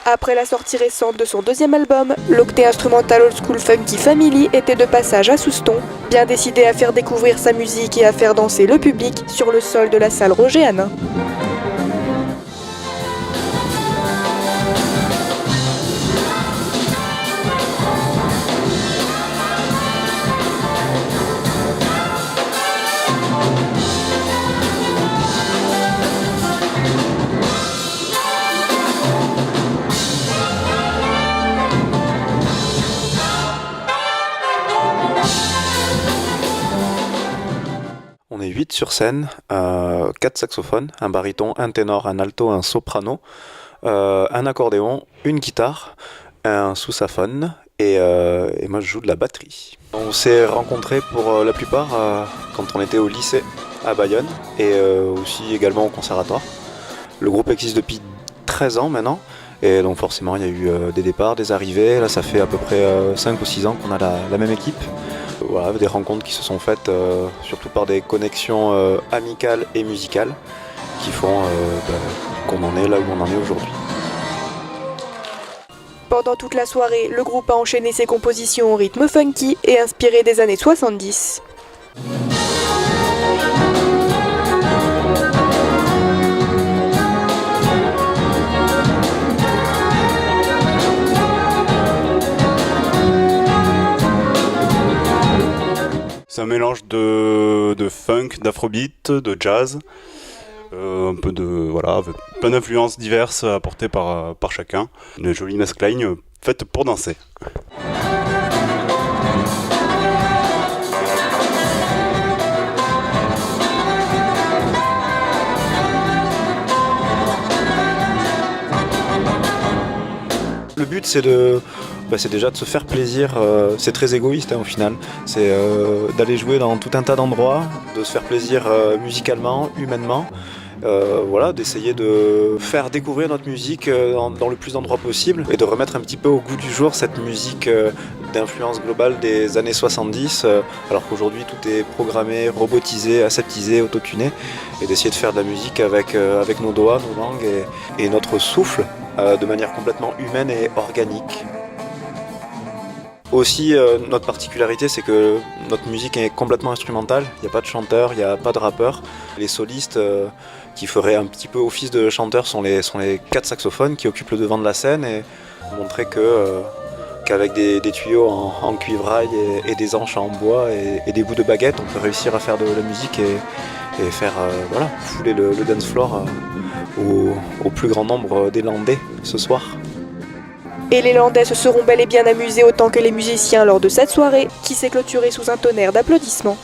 Après la sortie récente de son deuxième album, l'octet instrumental old school funky Family était de passage à Souston, bien décidé à faire découvrir sa musique et à faire danser le public sur le sol de la salle Roger Hanin. On est 8 sur scène, 4 saxophones, un baryton, un ténor, un alto, un soprano, un accordéon, une guitare, un sous-saphone et moi je joue de la batterie. On s'est rencontrés pour la plupart quand on était au lycée à Bayonne et aussi également au conservatoire. Le groupe existe depuis 13 ans maintenant et donc forcément il y a eu des départs, des arrivées. Là ça fait à peu près 5 ou 6 ans qu'on a la même équipe. Voilà, des rencontres qui se sont faites surtout par des connexions amicales et musicales qui font qu'on en est là où on en est aujourd'hui. Pendant toute la soirée, le groupe a enchaîné ses compositions au rythme funky et inspiré des années 70. C'est un mélange de funk, d'afrobeat, de jazz, un peu de voilà, avec plein d'influences diverses apportées par chacun. Une jolie mescline faite pour danser. Le but c'est déjà de se faire plaisir, c'est très égoïste au final, c'est d'aller jouer dans tout un tas d'endroits, de se faire plaisir musicalement, humainement, voilà, d'essayer de faire découvrir notre musique dans le plus d'endroits possible et de remettre un petit peu au goût du jour cette musique d'influence globale des années 70, alors qu'aujourd'hui tout est programmé, robotisé, aseptisé, autotuné, et d'essayer de faire de la musique avec nos doigts, nos langues et notre souffle de manière complètement humaine et organique. Aussi, notre particularité, c'est que notre musique est complètement instrumentale. Il n'y a pas de chanteur, il n'y a pas de rappeur. Les solistes qui feraient un petit peu office de chanteurs sont les 4 saxophones qui occupent le devant de la scène et montrer qu'avec des tuyaux en cuivraille et des anches en bois et des bouts de baguette, on peut réussir à faire de la musique et faire voilà, fouler le dance floor au plus grand nombre des Landais ce soir. Et les Landais se seront bel et bien amusés autant que les musiciens lors de cette soirée, qui s'est clôturée sous un tonnerre d'applaudissements.